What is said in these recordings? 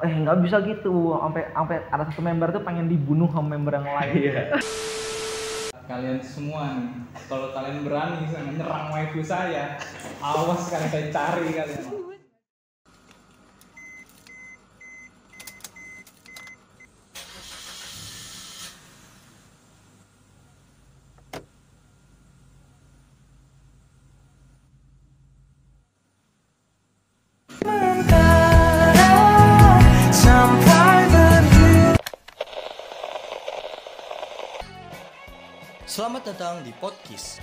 nggak bisa gitu, sampai ada satu member tuh pengen dibunuh sama member yang lain. Kalian semua nih, kalau kalian berani menyerang waifu saya, awas kalian saya cari kalian. Selamat datang di Podcast,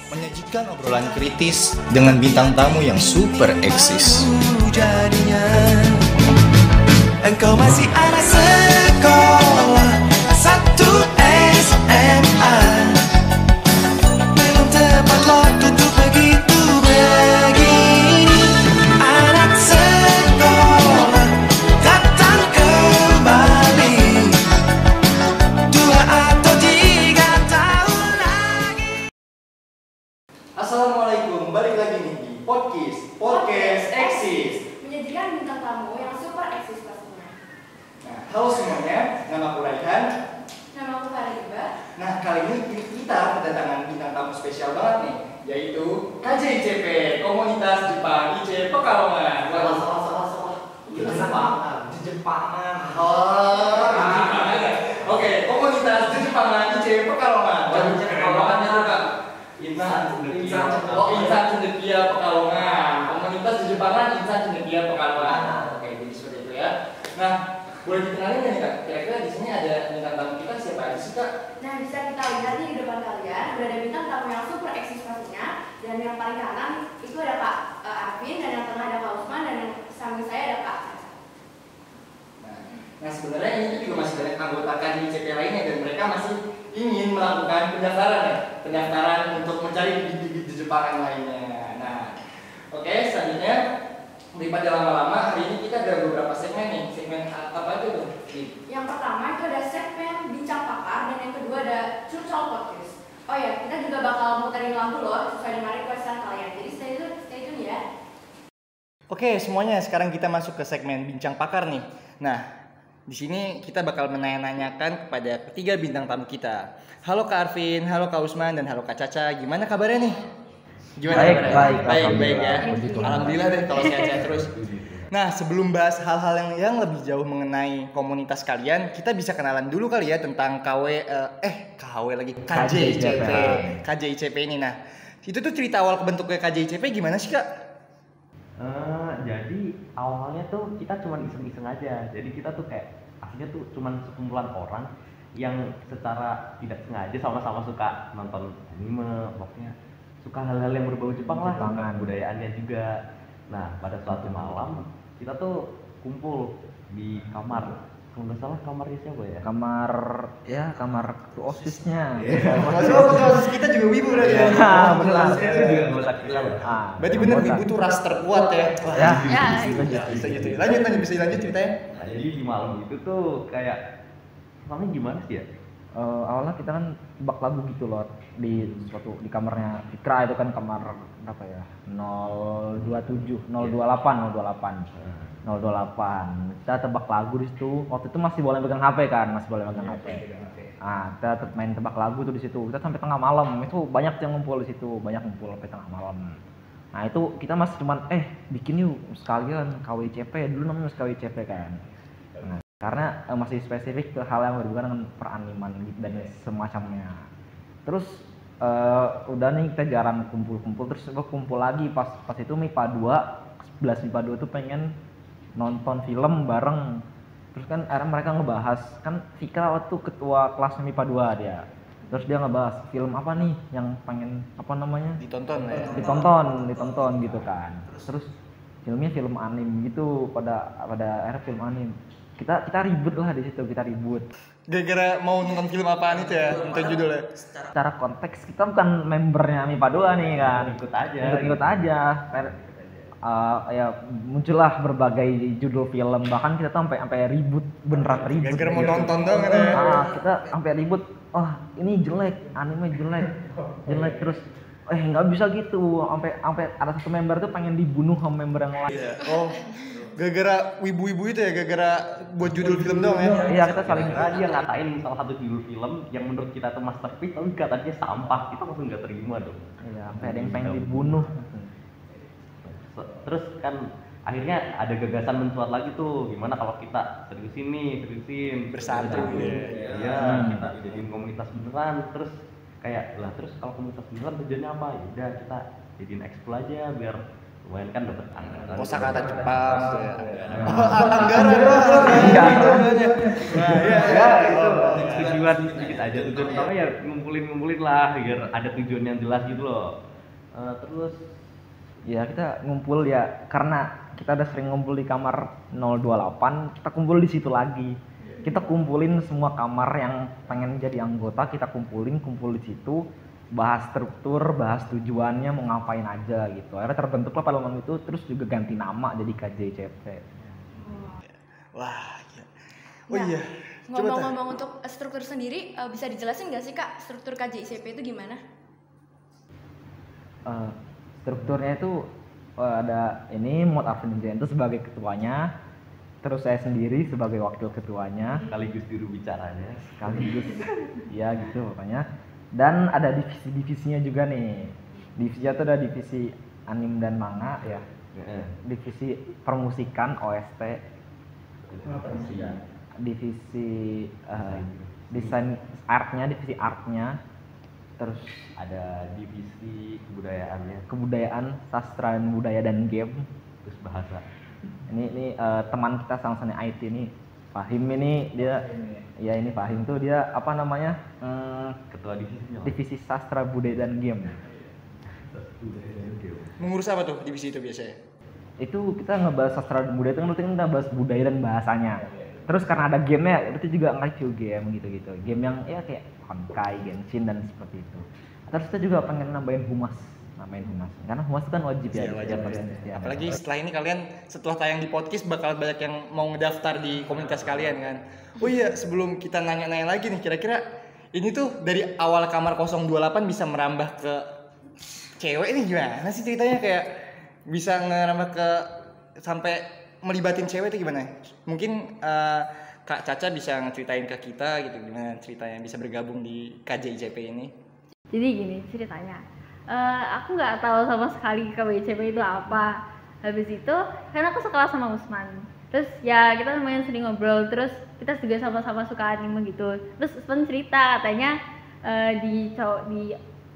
menyajikan obrolan kritis dengan bintang tamu yang super eksis. Jadinya engkau masih anak sekolah satu SMA, belum tepat waktu untuk begitu begini. Anak sekolah datang kembali 2 atau 3 tahun lagi. Assalamualaikum, balik lagi nih di Podcast eksis. Menyajikan bintang tamu yang super eksis pastinya. Nah, halo semuanya, nama aku Raihan. Nama aku Fariba. Nah, kali ini kita kedatangan bintang tamu spesial banget nih, yaitu KJICP, Komunitas Jepang IC Pekalongan. Jepangan. Oke, Komunitas Jepangan IC Pekalongan. Pekalongannya tuh Kak. Insan Cendekia Pekalongan. Komunitas Jepangan Insan Cendekia Pekalongan. Oke, jadi seperti itu ya. Nah, boleh dikenalin nggak nih Kak? Kira-kira di sini ada bintang tamu kita siapa aja sih Kak? Nah, bisa kita lihat nih di depan kalian udah ada bintang tamu yang super eksis pastinya. Dan yang paling kanan itu ada Pak Arvin, dan yang tengah ada Pak Usman, dan yang samping saya ada Pak Caca. Nah, sebenarnya ini juga masih banyak anggota KJICP lainnya dan mereka masih ingin melakukan pendaftaran ya, pendaftaran untuk mencari bibit-bibit di Jepangan lainnya. Nah, oke, selanjutnya daripada lama-lama, hari ini kita ada beberapa segmen nih. Segmen apa aja tuh? Yang pertama itu ada segmen bincang pakar, dan yang kedua ada curcol podcast. Oh ya, kita juga bakal muterin lagu loh sesuai dengan requestan kalian. Jadi stay tune ya. Oke, semuanya sekarang kita masuk ke segmen bincang pakar nih. Nah, di sini kita bakal menanyakan kepada ketiga bintang tamu kita. Halo Kak Arvin, halo Kak Usman, dan halo Kak Caca. Gimana kabarnya nih? Gimana kabarnya? Baik ya. Alhamdulillah deh kalau sehat-sehat terus. Nah, sebelum bahas hal-hal yang lebih jauh mengenai komunitas kalian, kita bisa kenalan dulu kali ya tentang KJICP ini. Nah, itu tuh cerita awal kebentuknya KJICP gimana sih Kak? Jadi awalnya tuh kita cuma iseng-iseng aja. Jadi kita tuh kayak aslinya tuh cuma sekumpulan orang yang secara tidak sengaja sama-sama suka nonton anime, pokoknya suka hal-hal yang berbau Jepang lah, budayaannya juga. Nah, pada suatu malam kita tuh kumpul di kamar. Kalau nggak salah kamarnya siapa ya? Kamar OSIS-nya. OSIS kita juga wibu berarti ya. Benar. Berarti bener wibu tuh ras terkuat ya. Bisa gitu. Bisa lanjut ceritanya. Nah, jadi di malam itu tuh kayak namanya gimana sih ya? Awalnya kita kan tebak lagu gitu loh di kamarnya Fikra, itu kan kamar berapa ya? 027, 028. Kita tebak lagu di situ. Waktu itu masih boleh pegang HP kan, Nah, kita main tebak lagu tuh di situ. Kita sampai tengah malam. Itu banyak yang ngumpul di situ, sampai tengah malam. Nah, itu kita masih cuman bikin yuk sekalian KWCP, dulu namanya masih KWCP kan. Nah, karena masih spesifik ke hal yang berhubungan dengan peraniman gitu dan semacamnya. Terus udah nih kita jarang kumpul-kumpul, terus gue kumpul lagi pas itu MIPA 2, 11 MIPA 2 tuh pengen nonton film bareng. Terus kan akhirnya mereka ngebahas, kan Fikra waktu ketua kelas MIPA 2 dia. Terus dia ngebahas film apa nih yang pengen ditonton gitu kan. Terus filmnya film anime gitu, pada era film anime. Kita ribut lah di situ, Gara-gara mau nonton film apaan itu ya, nonton judulnya. Secara konteks kita bukan membernya MIPA 2 nih kan, ikut aja. Ya muncullah berbagai judul film, bahkan kita tuh sampai ribut, beneran ribut. Gara-gara mau nonton dong ya. Kita sampai ribut, ini jelek, anime jelek terus nggak bisa gitu, sampai ada satu member tuh pengen dibunuh sama member yang lain. Oh, gara-gara wibu-wibu itu ya, gara-gara buat judul film doang ya? Iya, kita saling Karena dia ngatain salah satu judul film yang menurut kita tuh masterpiece, tapi katanya sampah, kita langsung nggak terima dong. Iya, sampai ada yang pengen dibunuh. Terus kan akhirnya ada gagasan mencuat lagi tuh, gimana kalau kita seriusin Bersatu. Iya, kita jadiin komunitas beneran. Terus kayak lah, terus kalau komunitas beneran tujuannya apa? Ya udah kita jadiin ekskul aja biar lumayan kan dapat anggaran. Kosakata Jepang tuh ya. Anggaran. Ya itu tujuan sedikit aja, tujuan utama ya ngumpulin lah biar ada tujuan yang jelas gitu loh. Terus Ya kita ngumpul ya karena kita udah sering ngumpul di kamar 028, kita kumpul di situ lagi. Kita kumpulin semua kamar yang pengen jadi anggota, kita kumpul di situ, bahas struktur, bahas tujuannya mau ngapain aja gitu. Akhirnya terbentuklah pada malam itu, terus juga ganti nama jadi KJICP. Wah, iya. Oh Nah, iya. Ngomong-ngomong untuk struktur sendiri, bisa dijelasin nggak sih Kak struktur KJICP itu gimana? Strukturnya itu ada ini Mod Arvin Jayanto sebagai ketuanya, terus saya sendiri sebagai wakil ketuanya, sekaligus juru bicaranya. sekaligus ya gitu pokoknya. Dan ada divisi-divisinya juga nih. Divisinya tuh ada divisi anim dan manga ya, divisi permusikan OST, divisi desain artnya, divisi artnya, terus Ada divisi kebudayaannya, kebudayaan, sastra dan budaya dan game. terus bahasa. Ini teman kita sama-sama IT nih, Fahim ini dia, ya ini Fahim tuh dia apa namanya, Ketua divisinya. divisi sastra budaya dan game. Mengurus apa tuh divisi itu biasanya? Itu kita ngebahas sastra dan budaya itu kan berarti kita bahas budaya dan bahasanya. Terus karena ada gamenya, itu juga nge-review game gitu-gitu. Game yang ya kayak Honkai, Genshin dan seperti itu. Terus kita juga pengen nambahin humas. Karena humas itu kan wajib ya. Iya, wajib. Kalian mesti ada. Apalagi setelah ini kalian setelah tayang di podcast bakal banyak yang mau ngedaftar di komunitas kalian kan. Oh iya, sebelum kita nanya-nanya lagi nih, kira-kira ini tuh dari awal kamar 028 bisa merambah ke cewek ini gimana sih ceritanya, kayak bisa ngerambah ke sampai melibatin cewek itu gimana? Mungkin Kak Caca bisa ngeceritain ke kita gitu gimana ceritanya bisa bergabung di KJICP ini. Jadi gini ceritanya, aku nggak tahu sama sekali KJICP itu apa. Habis itu, karena aku sekelas sama Usman. Terus ya kita lumayan sering ngobrol, terus kita juga sama-sama suka anime gitu. Terus Usman cerita katanya di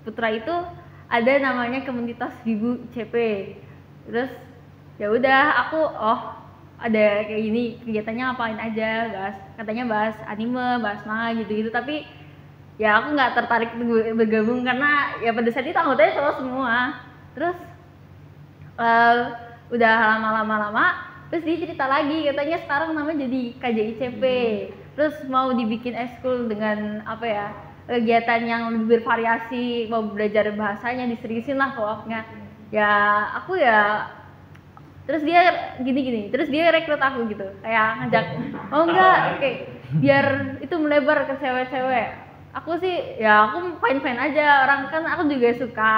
Putra itu ada namanya komunitas Wibu CP. Terus ya udah aku ada kayak gini, kegiatannya ngapain aja, katanya bahas anime, bahas manga gitu-gitu, tapi ya aku nggak tertarik bergabung karena ya pada saat itu anggotanya cowok semua. Terus udah lama terus dia cerita lagi katanya sekarang namanya jadi KJICP, terus mau dibikin ekskul dengan apa ya, kegiatan yang lebih bervariasi, mau belajar bahasanya diseriusin lah pokoknya. Ya aku ya, terus dia gini terus dia rekrut aku gitu, kayak ngajak oh enggak kayak biar itu melebar ke cewek-cewek. Aku sih ya aku fine aja, orang kan aku juga suka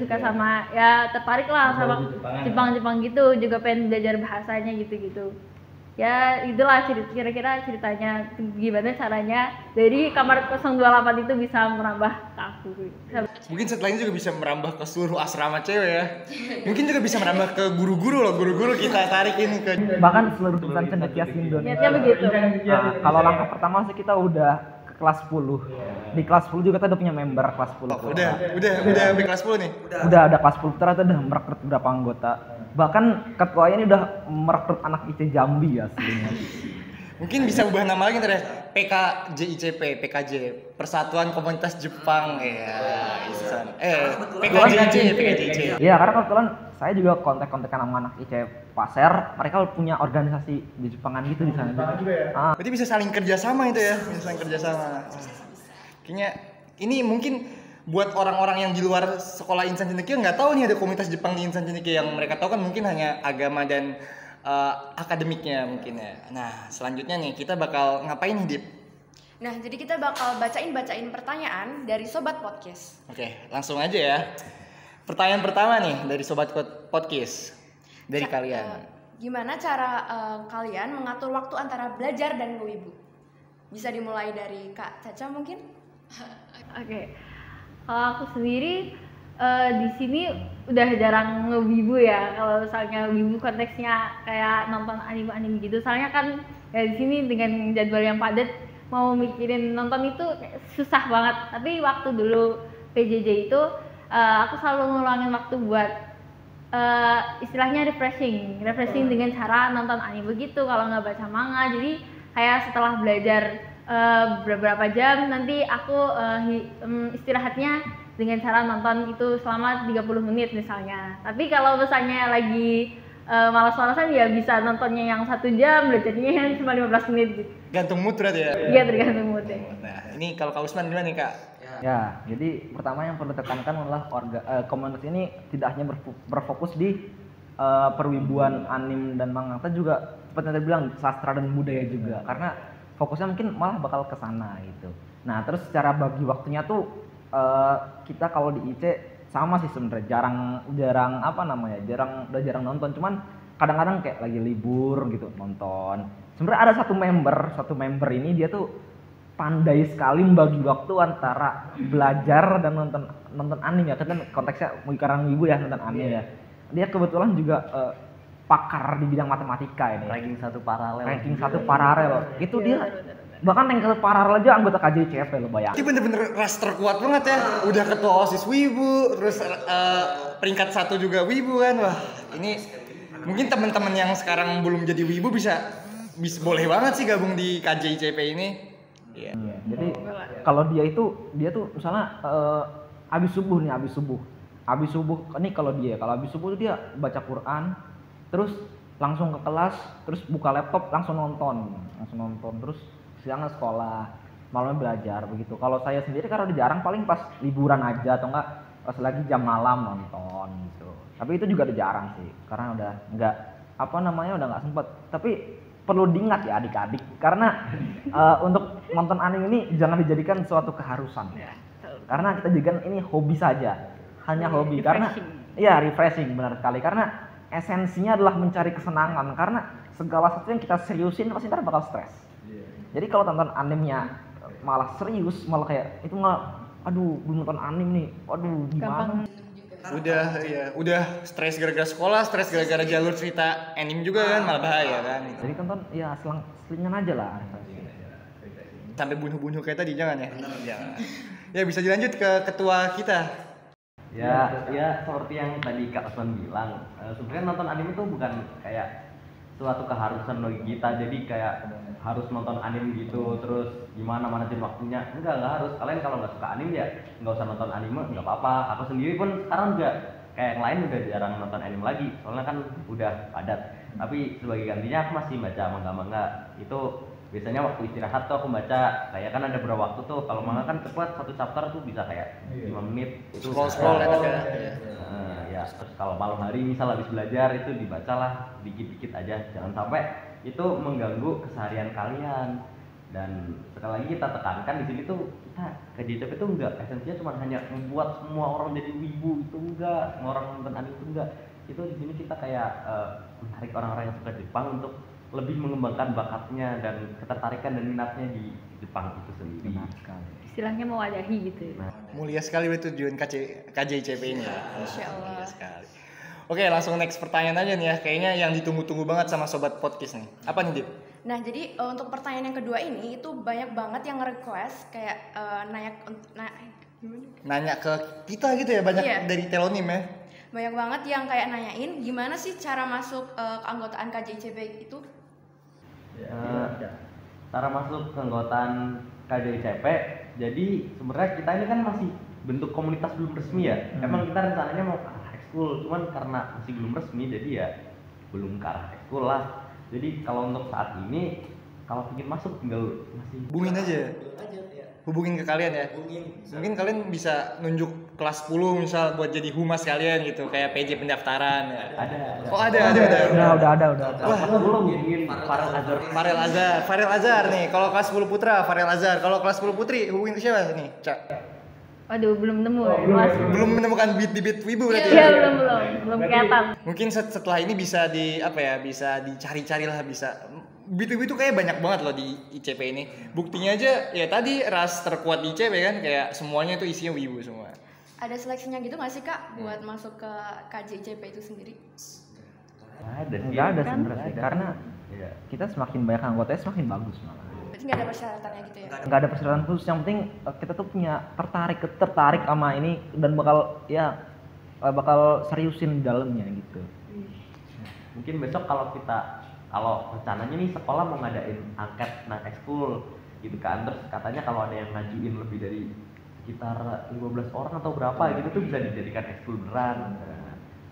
sama ya, tertarik lah sama Jepang gitu, juga pengen belajar bahasanya gitu ya. Itulah kira-kira ceritanya gimana caranya dari kamar 028 itu bisa merambah ke aku. Mungkin setelah ini juga bisa merambah ke seluruh asrama cewek ya. Mungkin juga bisa merambah ke guru-guru loh, guru-guru kita tarik ini ke Bahkan seluruh jurusan cendekia Indonesia. Niatnya begitu. Nah, kalau langkah pertama sih kita udah ke kelas 10. Di kelas 10 juga kita udah punya member kelas 10. udah sampai kelas 10 nih. Udah ada kelas 10, ternyata udah merekrut beberapa anggota. Bahkan ketuanya ini udah merekrut anak IC Jambi aslinya. Mungkin bisa ubah nama lagi ntar ya, PKJ Persatuan Komunitas Jepang ya. PKJIC. Iya, karena kebetulan saya juga kontak-kontakan sama anak IC Pasir, mereka punya organisasi di Jepangan gitu di sana. Berarti bisa saling kerjasama itu ya, bisa saling kerjasama. Kayaknya ini mungkin buat orang-orang yang di luar sekolah Insan Cendekia nggak tahu nih ada komunitas Jepang di Insan Cendekia. Yang mereka tahu kan mungkin hanya agama dan akademiknya mungkin ya. Nah selanjutnya nih kita bakal ngapain nih Dip? Nah, jadi kita bakal bacain pertanyaan dari Sobat Podcast. Oke, langsung aja ya. Pertanyaan pertama nih dari Sobat Podcast. Dari kalian. Gimana cara kalian mengatur waktu antara belajar dan ngewibu? Bisa dimulai dari Kak Caca mungkin? Oke. Kalau aku sendiri di sini udah jarang ngewibu ya. Kalau misalnya wibu konteksnya kayak nonton anime-anime gitu. Soalnya kan ya di sini dengan jadwal yang padat mau mikirin nonton itu kayak susah banget. Tapi waktu dulu PJJ itu aku selalu ngeluangin waktu buat istilahnya refreshing dengan cara nonton anime begitu. Kalau nggak baca manga, jadi kayak setelah belajar beberapa jam nanti aku istirahatnya dengan cara nonton itu selama 30 menit misalnya. Tapi kalau misalnya lagi malas-malasan ya bisa nontonnya yang 1 jam, belajarnya yang cuma 15 menit gitu. Gantung mood berarti ya? Iya, tergantung mood ya. Nah, ini kalau Kak Usman gimana nih Kak? Ya, jadi pertama yang perlu ditekankan adalah komunitas ini tidak hanya berfokus di perwibuan anime dan manga, tapi juga seperti yang tadi bilang sastra dan budaya juga, karena fokusnya mungkin malah bakal ke sana gitu. Nah, terus secara bagi waktunya tuh kita kalau di IC sama sih sebenarnya udah jarang nonton, cuman kadang-kadang kayak lagi libur gitu nonton. Sebenarnya ada satu member ini dia tuh pandai sekali membagi waktu antara belajar dan nonton anime ya, kan konteksnya karena ibu ya nonton anime ya. Dia kebetulan juga pakar di bidang matematika ini. Ranking 1 paralel. Itu dia bahkan ranking 1 paralel aja anggota KJCP lo bayangin. Ini bener-bener ras terkuat banget ya. Udah ketua OSIS Wibu, terus peringkat 1 juga Wibu kan. Wah, ini mungkin teman-teman yang sekarang belum jadi Wibu bisa boleh banget sih gabung di KJCP ini. Iya. Jadi kalau dia tuh misalnya habis subuh ini kalau habis subuh tuh dia baca Quran, terus langsung ke kelas, terus buka laptop langsung nonton terus siangnya sekolah, malamnya belajar begitu. Kalau saya sendiri karena udah jarang, paling pas liburan aja atau enggak pas lagi jam malam nonton gitu. Tapi itu juga udah jarang sih, karena udah udah nggak sempet. Tapi perlu diingat ya adik-adik, karena untuk nonton anime ini jangan dijadikan suatu keharusan, karena kita jadikan ini hobi saja, hanya hobi. Karena ya refreshing, benar sekali, karena esensinya adalah mencari kesenangan. Karena segala sesuatu yang kita seriusin pasti ntar bakal stres. Jadi kalau tonton animenya malah serius, malah kayak itu belum nonton anime nih, gimana? Udah stres gara-gara sekolah, stres gara-gara jalur cerita anime juga kan, malah bahaya kan. Jadi tonton ya selingan aja lah. Sampai bunuh-bunuh kayak tadi jangan ya. Jangan. Ya bisa dilanjut ke ketua kita. Ya seperti yang tadi Kak Usman bilang, sebenarnya nonton anime itu bukan kayak suatu keharusan bagi kita. Jadi kayak harus nonton anime gitu terus gimana manajemen waktunya, enggak harus. Kalian kalau nggak suka anime ya nggak usah nonton anime, nggak apa-apa. Aku sendiri pun sekarang juga kayak yang lain udah jarang nonton anime lagi, soalnya kan udah padat. Tapi sebagai gantinya aku masih baca manga. Itu biasanya waktu istirahat tuh aku baca, kayak kan ada beberapa waktu tuh. Kalau manga kan cepat, 1 chapter tuh bisa kayak 5 menit itu scroll enak ya. Terus kalau malam hari misal habis belajar itu dibacalah dikit-dikit aja, jangan sampai itu mengganggu keseharian kalian. Dan sekali lagi kita tekankan di sini tuh, kita KJCP itu enggak esensinya cuma hanya membuat semua orang jadi wibu, itu enggak, semua orang nonton anime itu enggak. Itu di sini kita kayak menarik orang-orang yang suka Jepang untuk lebih mengembangkan bakatnya dan ketertarikan dan minatnya di Jepang itu sendiri. Istilahnya mewadahi gitu ya. Mulia sekali tujuan KJCP ini ya. Insya Allah. Mulia sekali. Oke, langsung next pertanyaan aja nih ya. Kayaknya yang ditunggu-tunggu banget sama sobat podcast nih. Apa nih, Dit? Nah, jadi untuk pertanyaan yang kedua ini itu banyak banget yang request kayak Nanya ke kita gitu ya, banyak dari Telonim ya. Banyak banget yang kayak nanyain gimana sih cara masuk keanggotaan KJCP itu? Cara masuk keanggotaan KJCP, jadi sebenarnya kita ini kan masih bentuk komunitas belum resmi ya. Emang kita rencananya mau ke arah ekskul, cuman karena masih belum resmi jadi ya belum ke arah ekskul lah. Jadi kalau untuk saat ini kalau ingin masuk tinggal masih hubungin aja. Hubungin ke kalian ya. Mungkin kalian bisa nunjuk kelas 10 misal buat jadi humas kalian gitu, kayak PJ pendaftaran ya. Ada. Oh, ada. Udah. Wah, belum ingin Farel Azhar nih. Kalau kelas 10 putra Farel Azhar, kalau kelas 10 putri hubungin ke siapa nih, Cak? Waduh, belum nemu ya. Kelas. Belum menemukan beat wibu berarti. Iya, ya? belum kelihatan. Mungkin setelah ini bisa bisa dicari-cari lah, bisa. Beat itu kayak banyak banget loh di ICP ini. Buktinya aja ya tadi ras terkuat di ICP kan, kayak semuanya tuh isinya wibu semua. Ada seleksinya gitu nggak sih kak buat masuk ke KJICP itu sendiri? Nggak ada sebenarnya sih, karena Iya. kita semakin banyak anggotanya semakin bagus malah. Berarti nggak ada persyaratannya gitu ya? Nggak ada persyaratan khusus, yang penting kita tuh punya tertarik sama ini dan bakal seriusin di dalamnya gitu. Mungkin besok kalau rencananya nih sekolah mau ngadain angket ekskul gitu kan, terus katanya kalau ada yang ngajuin lebih dari sekitar 15 orang atau berapa gitu tuh bisa dijadikan ekskul beneran.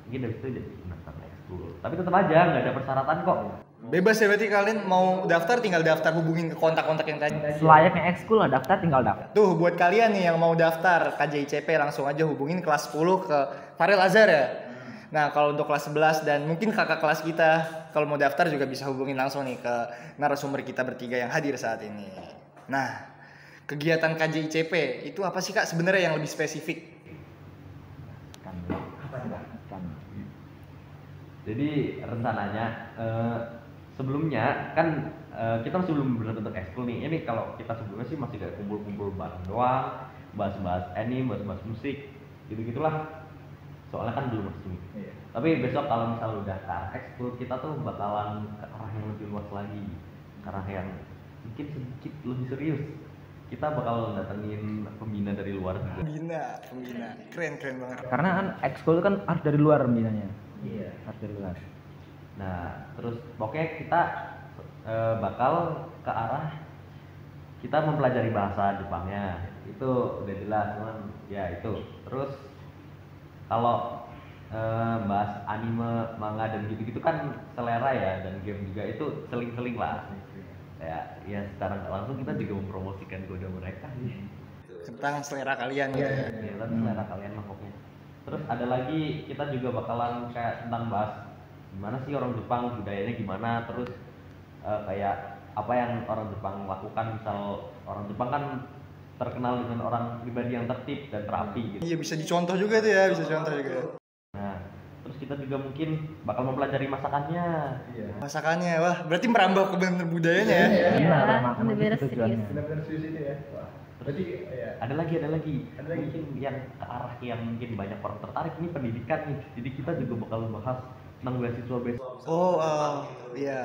Mungkin dari situ jadi pendaftar ekskul. Tapi tetap aja nggak ada persyaratan kok. Bebas ya, berarti kalian mau daftar tinggal daftar, hubungin ke kontak-kontak yang tadi. Selayaknya ekskul lah, daftar tinggal daftar. Tuh buat kalian nih yang mau daftar KJICP langsung aja hubungin kelas 10 ke Farel Azhar ya. Nah kalau untuk kelas 11 dan mungkin kakak kelas kita kalau mau daftar juga bisa hubungin langsung nih ke narasumber kita bertiga yang hadir saat ini. Nah kegiatan KJICP itu apa sih kak sebenarnya yang lebih spesifik? Kan. Jadi rencananya sebelumnya kan kita masih belum berbentuk ekskul nih. Ini kalau kita sebelumnya sih masih kayak kumpul-kumpul bareng doang, bahas-bahas anime, bahas-bahas musik, gitu-gitulah. Soalnya kan belum resmi. Iya. Tapi besok kalau misalnya udah ke ekskul, kita tuh bakalan ke arah yang lebih luas lagi, ke arah yang mungkin sedikit lebih serius. Kita bakal datengin pembina dari luar juga. Pembina, keren banget. Karena kan ekskul itu kan harus dari luar pembinanya. Iya. Harus dari luar. Nah, terus pokoknya kita bakal ke arah kita mempelajari bahasa Jepangnya. Itu udah jelas, cuman ya itu. Terus kalau bahas anime, manga dan gitu-gitu kan selera ya, dan game juga itu seling-seling lah. Ya secara nggak langsung kita juga mempromosikan kode mereka sih. Tentang selera kalian gitu ya. Ya, selera kalian lah pokoknya. Terus ada lagi kita juga bakalan kayak tentang bahas gimana sih orang Jepang, budayanya gimana, terus kayak apa yang orang Jepang lakukan. Misal orang Jepang kan terkenal dengan orang pribadi yang tertib dan terapi gitu. Iya bisa dicontoh juga tuh ya, bisa contoh juga. Nah, terus kita juga mungkin bakal mempelajari masakannya. Masakannya, wah berarti merambah ke bener budayanya ya. Benar, Ya, makanya bener-bener itu tujuannya. serius. Benar-benar serius itu ya. Wah. Berarti ya. Ada lagi. Mungkin yang ke arah yang mungkin banyak orang tertarik ini pendidikan nih. Jadi kita juga bakal bahas tentang beasiswa. Iya.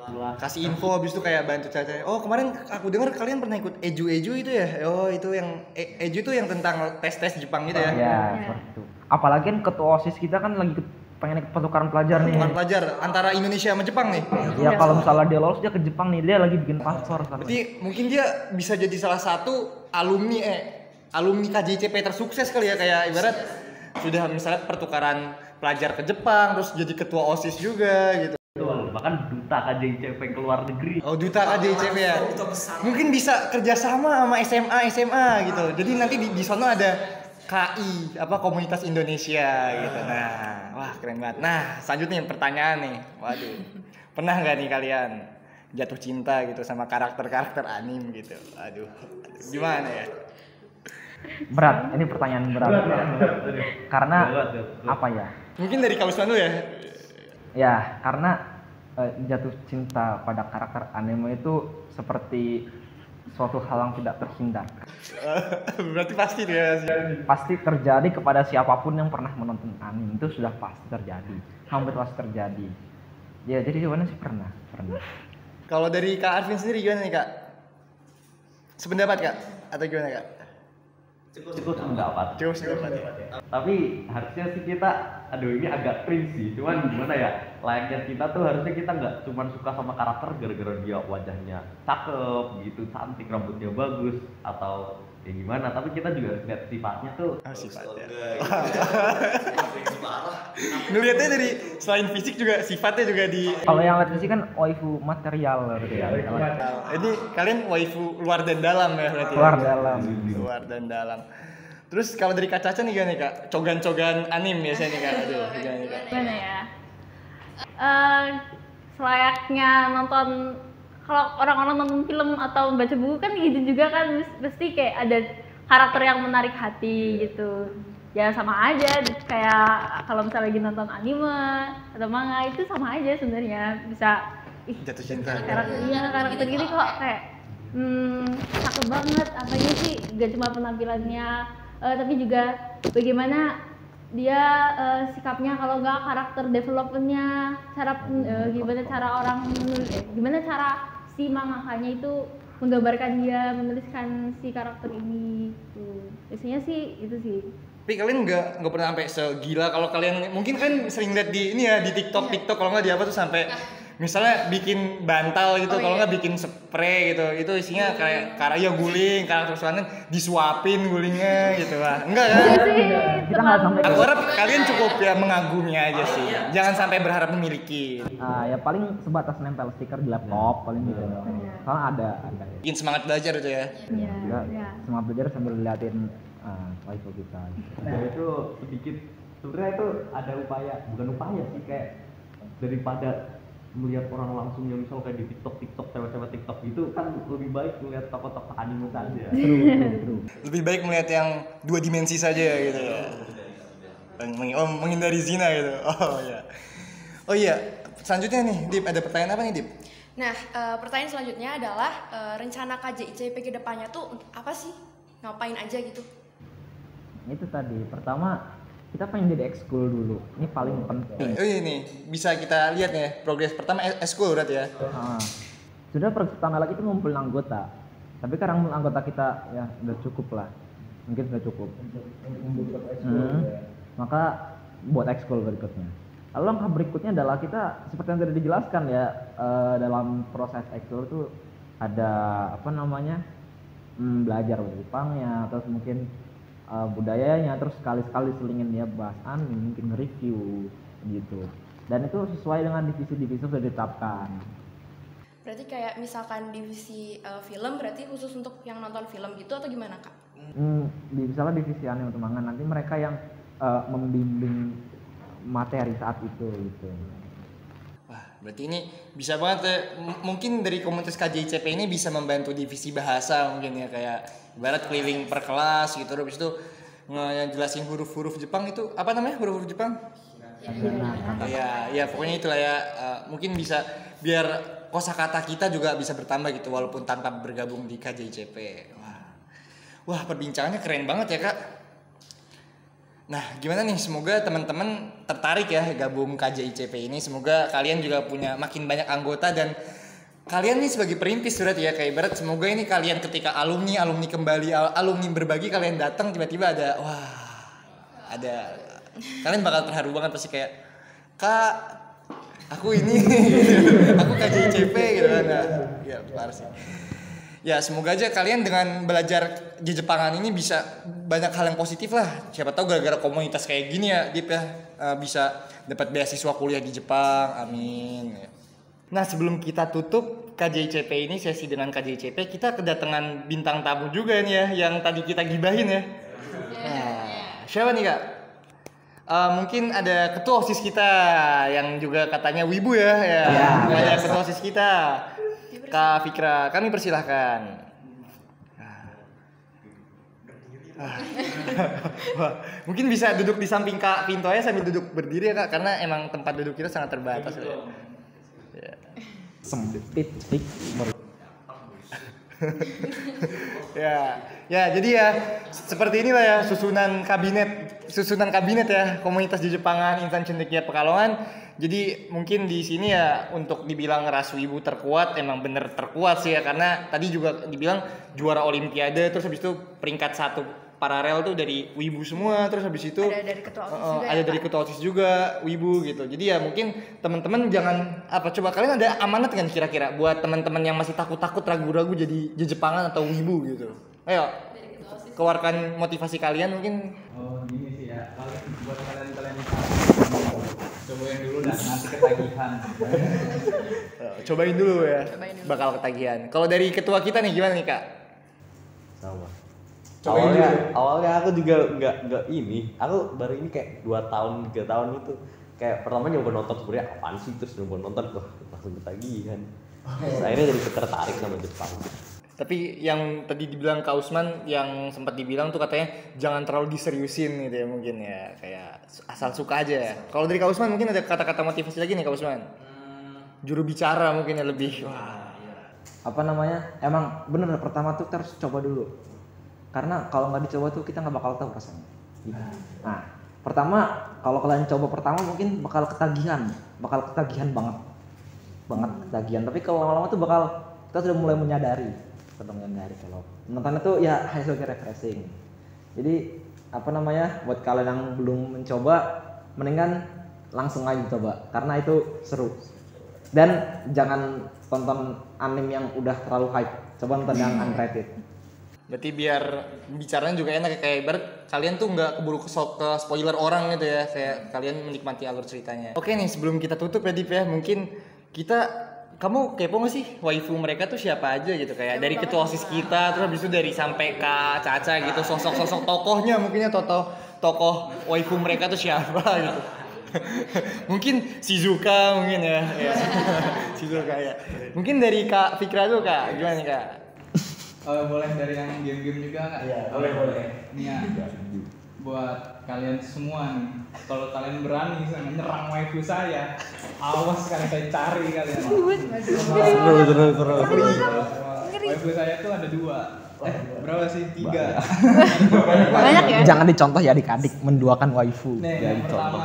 Lah. Kasih info habis itu kayak bantu cari. Oh kemarin aku dengar kalian pernah ikut eju itu ya. Oh itu yang eju itu yang tentang tes Jepang gitu ya. Ya, seperti itu. Apalagi kan ketua OSIS kita kan lagi pengen ikut pertukaran pelajar nih. Pertukaran pelajar antara Indonesia sama Jepang nih. Ya kalau misalnya dia lolos dia ke Jepang nih, dia lagi bikin paspor sekarang. Berarti mungkin dia bisa jadi salah satu alumni KJICP tersukses kali ya, kayak ibarat sudah misalnya pertukaran pelajar ke Jepang terus jadi ketua OSIS juga gitu. Betul, bahkan duta KJICP ke luar negeri. Oh duta KJICP ya. Mungkin bisa kerjasama sama SMA gitu. Jadi nanti di sana ada KI komunitas Indonesia gitu. Nah, wah keren banget. Nah, selanjutnya pertanyaan nih. Waduh. Pernah nggak nih kalian jatuh cinta gitu sama karakter anime gitu? Aduh. Gimana ya? Berat, ini pertanyaan berat. Karena apa ya? Mungkin dari Kak Usman dulu ya. Ya, karena jatuh cinta pada karakter anime itu seperti suatu hal yang tidak terhindarkan. Berarti pasti dia. Pasti terjadi kepada siapapun yang pernah menonton anime, itu sudah pasti terjadi. Hampir pasti terjadi. Ya, jadi jawabannya sih pernah. Kalau dari Kak Arvin sendiri gimana nih Kak? Sependapat Kak? Atau gimana Kak? Cukup pendapat. Cukup sependapat ya. Tapi harusnya sih kita, ini agak cringe sih. Cuman gimana ya, layaknya kita tuh harusnya kita nggak cuma suka sama karakter gara-gara dia wajahnya cakep gitu, cantik, rambutnya bagus, atau ya gimana. Tapi kita juga harus lihat sifatnya tuh. Sifatnya. Ngelihatnya dari selain fisik juga sifatnya juga di. Kalau yang lihat sih kan waifu material berarti ya. Ini kalian waifu luar dan dalam ya berarti. Luar dan dalam. Terus kalau dari Kak Caca nih gimana Kak? Cogan-cogan anime biasanya nih Kak. Aduh, gimana nih Kak? Gimana ya? Selayaknya nonton, kalau orang-orang nonton film atau baca buku kan gitu juga kan, pasti kayak ada karakter yang menarik hati gitu. Ya sama aja kayak kalau misalnya lagi nonton anime atau manga itu sama aja sebenarnya, bisa Jatuh cinta. karakter gini kok kayak cakep banget, apanya sih gak cuma penampilannya tapi juga bagaimana dia sikapnya, kalau nggak karakter developmentnya, gimana cara gimana cara si mangakanya itu menggambarkan dia, menuliskan si karakter ini tuh. Biasanya sih itu sih. Tapi kalian nggak pernah sampai segila kalau kalian mungkin kan sering lihat di ini ya di TikTok kalau nggak di apa tuh sampai misalnya bikin bantal gitu, kalau nggak bikin spray gitu, itu isinya kayak karya guling, karakter selanjutnya disuapin gulingnya gitu lah. Enggak kan? Kita nggak sampai. Aku harap kalian cukup ya mengagumi aja sih, jangan sampai berharap memiliki. Ya paling sebatas nempel stiker di laptop paling gitu. Soalnya ada. Bikin semangat belajar itu ya. Iya. Juga semangat belajar sambil liatin waifu kita. Nah itu sedikit sebenarnya itu ada bukan upaya sih, kayak daripada melihat orang langsung yang misal kayak di TikTok cewek-cewek TikTok gitu kan, lebih baik melihat tokoh-tokoh anime saja. True. Lebih baik melihat yang 2 dimensi saja gitu ya. Menghindari zina gitu. Oh iya, selanjutnya nih Dip, ada pertanyaan apa nih Dip? Nah, pertanyaan selanjutnya adalah rencana KJICP ke depannya tuh apa sih? Ngapain aja gitu? Itu tadi, pertama kita pengen jadi ekskul dulu, ini paling penting. Oh iya nih, bisa kita lihat ya progres pertama ekskul berarti ya. Sudah pertama lagi itu ngumpulin anggota, tapi sekarang anggota kita ya udah cukup lah, mungkin sudah cukup. Maka buat ekskul berikutnya. Lalu langkah berikutnya adalah kita seperti yang tadi dijelaskan ya, dalam proses ekskul itu ada belajar Jepangnya, terus mungkin budayanya, terus sekali-sekali selingin dia bahas anime, mungkin nge-review gitu. Dan itu sesuai dengan divisi-divisi sudah ditetapkan. Berarti kayak misalkan divisi film berarti khusus untuk yang nonton film gitu atau gimana Kak? Misalnya divisi anime atau manga, nanti mereka yang membimbing materi saat itu gitu. Wah, berarti ini bisa banget ya. Mungkin dari komunitas KJICP ini bisa membantu divisi bahasa mungkin ya, kayak ibarat keliling per kelas gitu, habis itu ngejelasin huruf-huruf Jepang itu apa namanya, huruf-huruf Jepang? Ya pokoknya itulah ya. Mungkin bisa biar kosakata kita juga bisa bertambah gitu walaupun tanpa bergabung di KJICP. Wah, perbincangannya keren banget ya Kak. Nah, gimana nih? Semoga teman-teman tertarik ya gabung KJICP ini. Semoga kalian juga punya makin banyak anggota dan kalian nih sebagai perintis surat ya, kayak ibarat semoga ini kalian ketika alumni kembali, alumni berbagi, kalian datang tiba-tiba ada kalian bakal terharu banget pasti kayak, Kak, aku ini aku KJICP gitu kan. Ya, parah sih. Ya semoga aja kalian dengan belajar di Jepangan ini bisa banyak hal yang positif lah. Siapa tahu gara-gara komunitas kayak gini ya Dip ya, bisa dapat beasiswa kuliah di Jepang, amin. Nah sebelum kita tutup KJICP ini, sesi dengan KJICP, kita kedatangan bintang tamu juga nih ya, yang tadi kita gibahin ya. Nah, siapa nih Kak? Mungkin ada ketua OSIS kita yang juga katanya wibu ya. Ada ketua OSIS kita, Kak Fikra, kami persilahkan. Wah, mungkin bisa duduk di samping Kak Pinto ya sambil duduk berdiri ya Kak, karena emang tempat duduk kita sangat terbatas ya. Sempit. Ya jadi ya seperti inilah ya susunan kabinet ya komunitas di Jepangan Insan Cendekia Pekalongan. Jadi mungkin di sini ya untuk dibilang ras wibu terkuat, emang bener terkuat sih ya, karena tadi juga dibilang juara olimpiade, terus habis itu peringkat 1 paralel tuh dari wibu semua, terus habis itu ada dari ketua OSIS juga ada dari ketua OSIS juga wibu gitu. Jadi ya mungkin teman-teman jangan coba kalian ada amanat kan kira-kira buat teman-teman yang masih takut-takut ragu-ragu jadi Jepangan atau wibu gitu. Ayo keluarkan motivasi kalian mungkin. Oh gini sih ya, buat kalian yang cobain dulu dan nanti ketagihan. Cobain dulu ya. Bakal ketagihan. Kalau dari ketua kita nih gimana nih Kak? Sama. Cobain Awalnya aku juga nggak ini. Aku baru ini kayak 2 tahun 3 tahun itu kayak pertama nyoba nonton sebenarnya apaan sih, terus nyoba nonton langsung ketagihan. Terus akhirnya jadi tertarik sama Jepang. Tapi yang tadi dibilang Kak Usman yang sempat dibilang tuh katanya jangan terlalu diseriusin gitu ya mungkin ya, kayak asal suka aja ya. Kalau dari Kak Usman mungkin ada kata-kata motivasi lagi nih Kak Usman. Juru bicara mungkin ya lebih. Wah. Apa namanya, emang bener pertama tuh kita harus coba dulu, karena kalau nggak dicoba tuh kita nggak bakal tahu rasanya gitu. Nah pertama kalau kalian coba pertama mungkin bakal ketagihan banget ketagihan, tapi kalau lama-lama tuh kita sudah mulai menyadari kalau nontonnya tuh ya hasilnya refreshing. Jadi apa namanya, buat kalian yang belum mencoba mendingan langsung aja coba karena itu seru. Dan jangan tonton anime yang udah terlalu hype, coba nonton yang unrated. Berarti biar bicaranya juga enak, kayak ibarat kalian tuh nggak keburu ke spoiler orang gitu ya, kayak kalian menikmati alur ceritanya. Oke nih, sebelum kita tutup ya Dip ya, mungkin kamu kepo nggak sih waifu mereka tuh siapa aja gitu, kayak dari ketua OSIS kita, terus habis itu dari sampai Kak Caca gitu, sosok-sosok tokohnya mungkinnya tokoh waifu mereka tuh siapa gitu. Mungkin Shizuka mungkin ya. Shizuka ya. Mungkin dari Kak Fikra dulu Kak, gimana nih Kak? Boleh dari yang game-game juga nggak? Iya, boleh. Nih ya, buat kalian semua nih, kalau kalian berani nyerang waifu saya, awas kalian saya cari kalian. Seru. Waifu saya tuh ada 2. Berapa sih? 3. Banyak ya? Jangan dicontoh ya adik-adik menduakan waifu. Nih, Ya, yang dicontoh.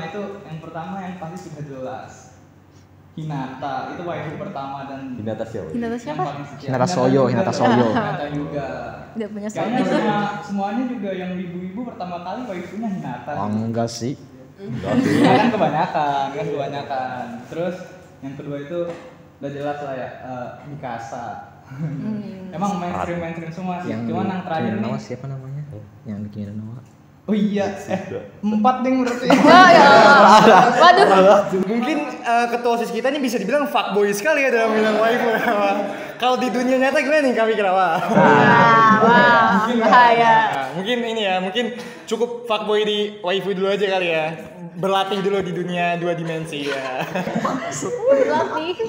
pertama yang pasti sudah jelas. Hinata itu waifu pertama dan Hinata siapa? Hinata siapa? Hinata Soyo. Hinata juga. Tidak punya Kayaknya suami. semuanya juga yang ibu-ibu pertama kali waifunya Hinata. Enggak sih. Kan kebanyakan. Terus yang kedua itu udah jelas lah ya, Mikasa. Emang mainstream semua sih. Cuman yang terakhir nih. Siapa namanya? Yang bikin Nawa. Oh iya, 4 ding berarti. Oh ya Allah. Waduh. Mungkin ketua OSIS kita ini bisa dibilang fuckboy sekali ya dalam bilang waifu. Kalau di dunia nyata gimana nih Kak Fikra? Wah, bahaya. Nah, mungkin ini ya, mungkin cukup fuckboy di waifu dulu aja kali ya. Berlatih dulu di dunia 2 dimensi ya. Berlatih.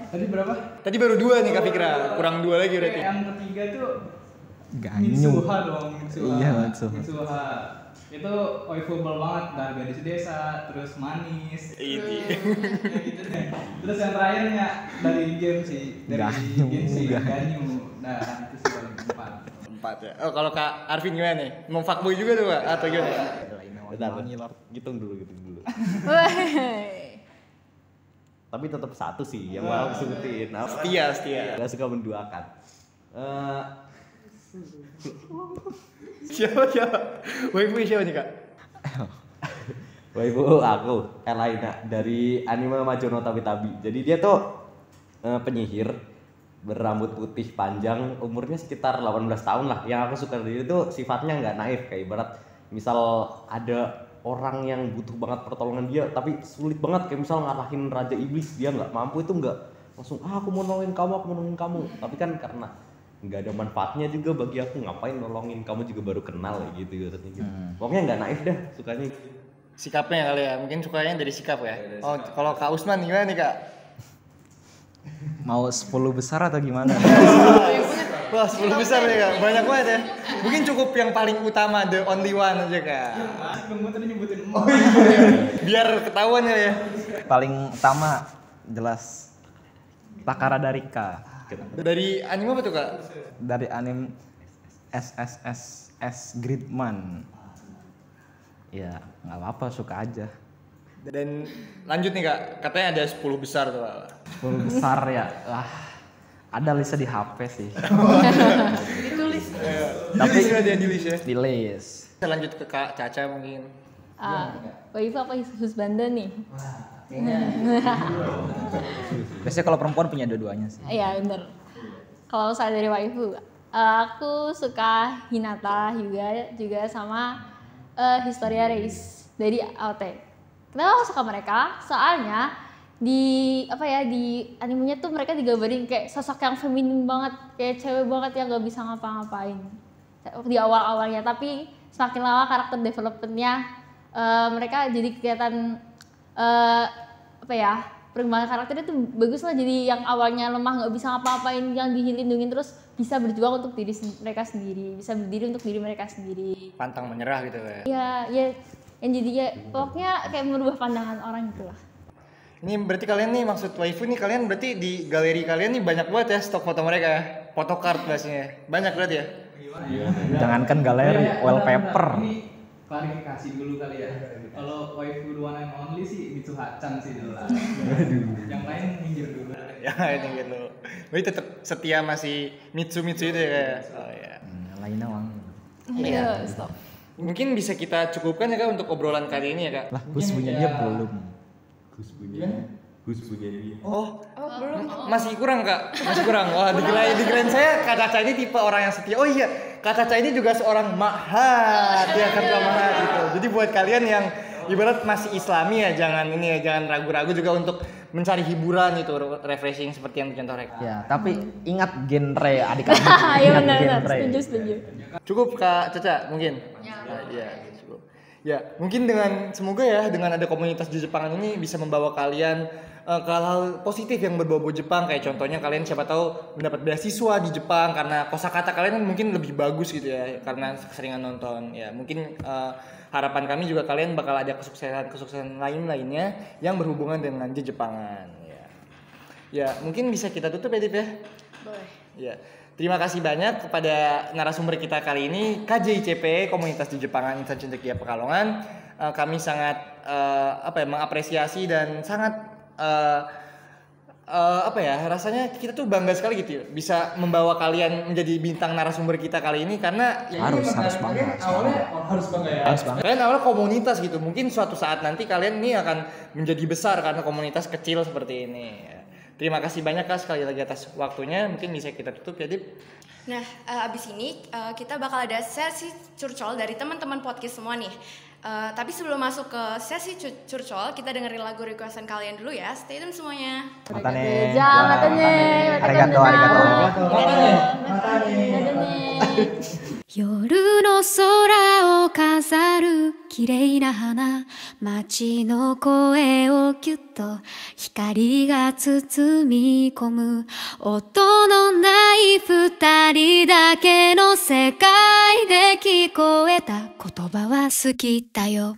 Tadi berapa? Tadi baru 2 nih Kak Fikra, kurang 2 lagi berarti. Yang ketiga tuh Ganyu. Mitsuha dong, Iya, Mitsuha. Itu waifable banget, dari gadis desa, terus manis. Ini. Ya gitu deh. Terus yang terakhirnya dari game sih, Ganyu. Nah, itu sih paling 4. Ya. Oh, kalau Kak Arvin gimana nih? Mau fuckboy juga tuh Kak atau gimana? Bentar, hitung dulu. Tapi tetap satu sih yang mau sebutin. Setia. Gak suka menduakan. Siapa? Waifu siapa nih Kak? Waifu aku, Elaina dari anime Majo no Tabi-Tabi. Jadi dia tuh penyihir berambut putih panjang, umurnya sekitar 18 tahun lah. Yang aku suka dari dia tuh sifatnya nggak naif, kayak ibarat misal ada orang yang butuh banget pertolongan dia tapi sulit banget, kayak misal ngalahin Raja Iblis, dia nggak mampu, itu nggak langsung aku mau nolongin kamu. Tapi kan karena nggak ada manfaatnya juga bagi aku, ngapain nolongin kamu juga baru kenal kayak gitu. Pokoknya nggak naif dah sukanya. Sikapnya kali ya, mungkin sukanya dari sikap ya. Oh, kalau Kak Usman gimana nih Kak? Mau 10 besar atau gimana? Wah, 10 besar ya Kak, banyak banget ya. Mungkin cukup yang paling utama, the only one aja Kak. Kamu tadi nyebutin Biar ketahuan ya. Paling utama jelas Takara Darika. Dari anime apa tuh Kak? Dari anime SSSS Gridman. Ya, nggak apa-apa, suka aja. Dan lanjut nih Kak, katanya ada 10 besar tuh Kak. 10 besar ya. Ada listnya di HP sih. Ditulis. Tapi dia di list ya. Di list. Kita lanjut ke Kak Caca mungkin. Waifu apa husbanda nih? Biasanya kalau perempuan punya dua-duanya sih. Iya bener. Kalau saya dari waifu, aku suka Hinata juga sama Historia Reis dari AOT. Kenapa aku suka mereka? Soalnya di animenya tuh mereka digambarin kayak sosok yang feminin banget, kayak cewek banget yang gak bisa ngapa-ngapain di awal-awalnya, tapi semakin lama karakter developmentnya mereka jadi kelihatan perkembangan karakter itu bagus lah, jadi yang awalnya lemah nggak bisa ngapa-ngapain yang dilindungin terus bisa berjuang untuk mereka sendiri, bisa berdiri untuk diri mereka sendiri, pantang menyerah gitu ya. Ya yang jadi ya pokoknya kayak merubah pandangan orang gitu lah. Ini berarti kalian nih, maksud waifu nih, kalian berarti di galeri kalian nih banyak banget ya stok foto mereka ya, photocard bahasanya banyak berarti ya. Jangankan galeri, wallpaper. Ini klarifikasi dulu kali ya. Kalau waifu the one and only sih Mitsuha-chan sih dulu lah. Yang lain minggir dulu. Ya ini gitu. Berarti tetap setia masih Mitsu itu ya kayak. Oh ya. Lainnya wang. Iya, stop. Mungkin bisa kita cukupkan ya Kak untuk obrolan kali ini ya Kak. Lah, Gus punya dia belum. Gus punya dia. Oh, belum. Masih kurang Kak, masih kurang. Wah, dikirain saya Kak Caca ini tipe orang yang setia. Oh iya, Kak Caca ini juga seorang mahat, ya ketua mahat gitu. Jadi buat kalian yang ibarat masih Islami ya, jangan ragu-ragu juga untuk mencari hiburan itu, refreshing seperti yang contoh Rek. Ya, tapi ingat genre adik-adik. Iya Ingat benar, genre. setuju. Cukup Kak Caca mungkin? Iya, cukup. Ya, mungkin semoga ya dengan ada komunitas di Jepangan ini bisa membawa kalian ke hal-hal positif yang berbau-bau Jepang, kayak contohnya kalian siapa tahu mendapat beasiswa di Jepang karena kosakata kalian mungkin lebih bagus gitu ya karena keseringan nonton. Ya, mungkin harapan kami juga kalian bakal ada kesuksesan lainnya yang berhubungan dengan Jepangan ya. Ya, mungkin bisa kita tutup ya Dip ya. Boleh. Ya. Terima kasih banyak kepada narasumber kita kali ini, KJICP Komunitas di Jepangan Instansi Cendekia Pekalongan. Kami sangat mengapresiasi dan sangat rasanya kita tuh bangga sekali gitu ya, bisa membawa kalian menjadi bintang narasumber kita kali ini karena Harus bangga. Harus bangga ya. Harus bangga. kalian awalnya komunitas gitu, mungkin suatu saat nanti kalian ini akan menjadi besar karena komunitas kecil seperti ini ya. Terima kasih banyak Kak sekali lagi atas waktunya. Mungkin bisa kita tutup ya Dip. Nah, abis ini kita bakal ada sesi curcol dari teman-teman podcast semua nih. Tapi sebelum masuk ke sesi curcol, kita dengerin lagu requestan kalian dulu ya. Stay tune semuanya. Matane. Matane. Arigato. Matane. 夜の空を飾る綺麗な花街の声をぎゅっと光が包み込む音のない二人だけの世界で聞こえた言葉は好きだよ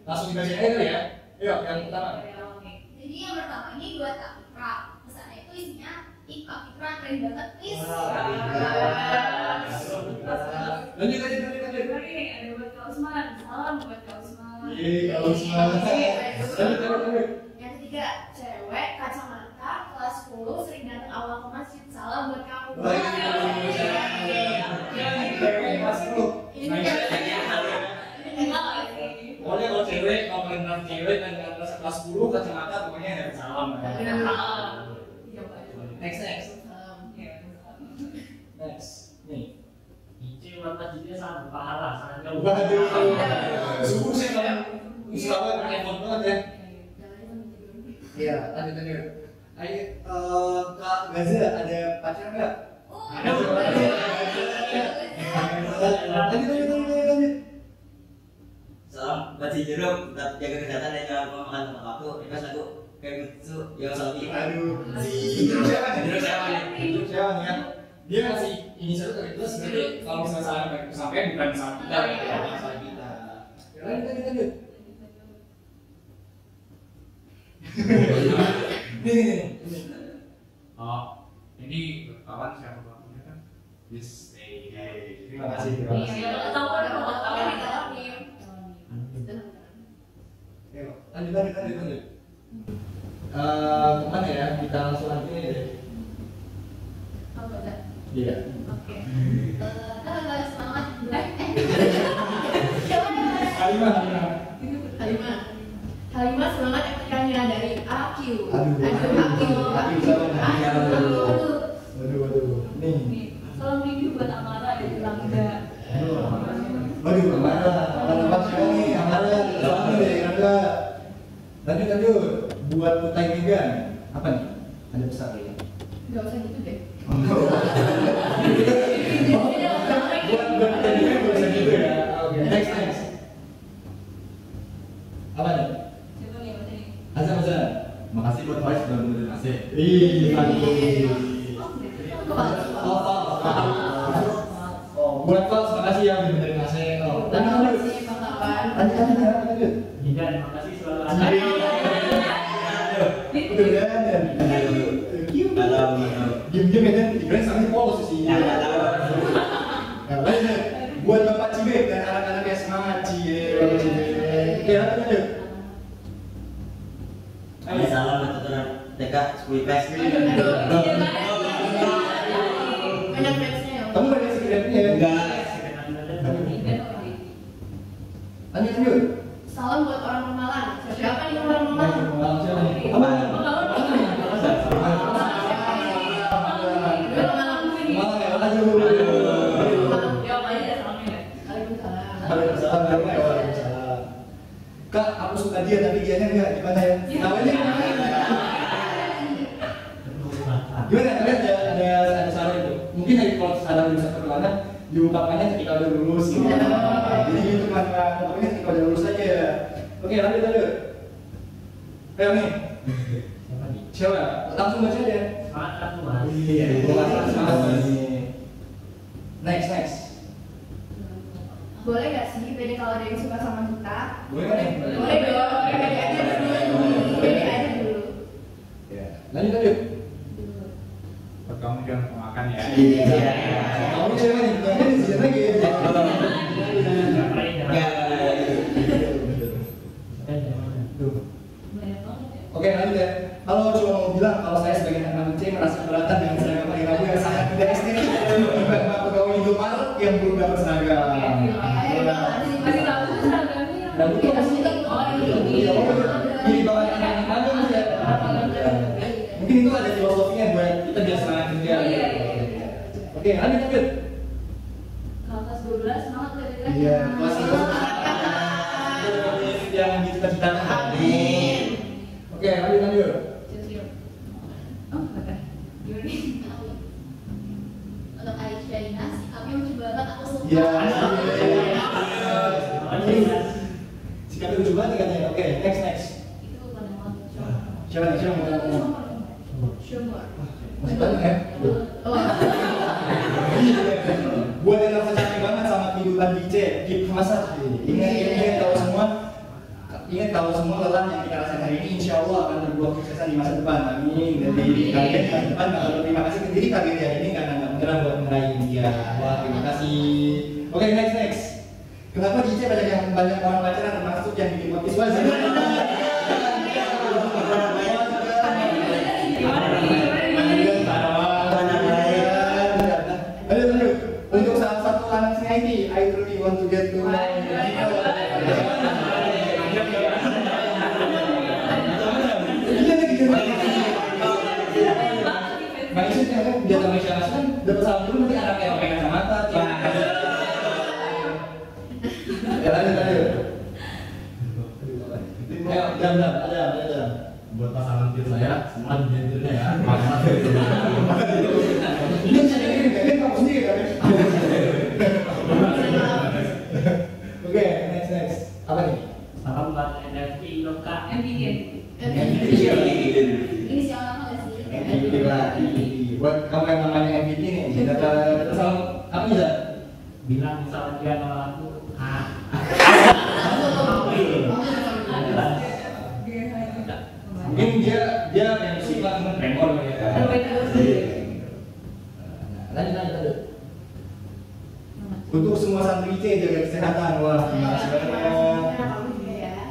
Langsung dikasih aja kali ya. Yuk, yang pertama. Jadi yang pertama ini buat Kak Fitra. Pesannya itu isinya, ih Kak Fitra keren banget, please. Lanjut. Ini ada buat Kak Usman. Salam buat Kak Usman. Kak Usman. Lanjut. Yang ketiga, cewek kacamata kelas 10 sering datang awal ke masjid. Salam buat kamu. Ini graduate dan kelas 10 kacamata pokoknya ada salam. Next. Nih. Ice masjidnya sama pahala sangat jauh. Waduh. Subuh sih kalau Ustaz pakai phone banget ya. Iya, lanjut. Ayo, Kak Gaza ada pacar nggak? Ada. Lanjut. Salam buat si Jeruk, tetap jaga kesehatan dan jangan lupa makan tepat waktu. Request aku kayak gitu yang selfie. Aduh, si Jeruk siapa nih ya? Dia ngasih ini satu kali plus berarti kalau misalnya salah kesampaian bukan salah kita, salah kita. Lanjut. Nih. Oh, ini kawan siapa pelakunya kan? Yes, Terima kasih. Lanjut. Kemana ya? Kita langsung aja deh. Iya. Oke. Selamat. Halimah semangat FTK-nya dari AQ. Waduh. Nih. Salam review buat Amara dari Langga. Waduh, Amara maksudnya nih, Amara salam dari Langga. Lanjut. Buat Kutai Megan. Apa nih? Ada pesan ya? Gak usah gitu deh. Buat Kutai Megan gak usah gitu ya. Oke. Next. Apa nih? Azan. Makasih buat Faiz sudah benerin AC. Buat Fals, makasih ya udah benerin AC. Makasih Pak Kawan. Lanjut. Dan makasih selalu ada. Diam-diam ya dan dikirain sampai polos sih. Buat Bapak Cibek dan anak-anak yang semangat Bapak Cibek. Oke, lanjut. Salam buat tutoran TK 10 IPS. Banyak fansnya ya. Kamu banyak secretnya ya? Enggak. Lanjut. Salam buat orang Pemalang. Siapa nih orang Pemalang? Apa? Kak, aku suka dia tapi dianya enggak. Gimana ya? Namanya? Gimana? Kalian ada saran itu? Mungkin dari kalau saran bisa terlalu diungkapkannya ketika udah lulus gitu. Jadi itu kan pokoknya ketika udah lulus aja ya. Oke, lanjut. Ayo nih. Siapa? Langsung baca aja. Semangat semua. Iya, semangat. Next. Boleh gak sih pede kalau ada yang suka sama kita? Boleh dong. Pede aja dulu. Ya. Lanjut. Buat kamu jangan pemakan ya. Iya. Kamu siapa nih? Bukannya di sini lagi. Oke, lanjut ya. Kalau cuma mau bilang kalau saya sebagai anak C merasa keberatan dengan seragam hari Rabu yang sangat tidak estetik dibanding pegawai Indomaret yang belum dapat seragam. Masih tahu seragamnya. Rabu itu masih ini bawa anak mana ya? Mungkin itu ada filosofinya buat kita biar semangat kerja. Oke, lanjut. Kelas 12 semangat belajar. Iya, kelas 12 yang dicita-citakan. Amin. Oke, lanjut. Untuk Aisyah Ina, sikapnya lucu banget, aku suka. Iya. Sikapnya lucu banget katanya. Oke, next. Itu bukan yang mau. Siapa nih? Siapa mau ngomong? Masih banyak ya? Buat yang merasa capek banget sama kehidupan di C, keep masa. Ingat kalau semua lelah yang kita rasakan hari ini insya Allah akan berbuah kesuksesan di masa depan. Amin. Jadi kalian di masa depan kalau terima kasih ke diri kalian hari ini karena nggak menyerah buat meraih dia. Wah, terima kasih. Oke, next. Kenapa di C banyak orang pacaran termasuk yang bikin podcast wajib? Lanjut. Untuk salah satu anak CIT, I truly want to get to know. dapat salam dulu nanti anaknya pakai kacamata. Ya lanjut. Ayo, jam. Buat pasangan tim saya, semua jentilnya ya. Ini jadi kamu sendiri kan? Oke, next. Apa nih? Salam buat NFT dong kak. Ini siapa lama gak sih? MVP lah. Buat kamu yang namanya MVP nih, data salam apa bisa? Bilang salam dia nama aku. Mungkin dia yang suka mentremor ya. Lanjut. Untuk semua santri C jaga kesehatan. Wah, terima kasih banyak.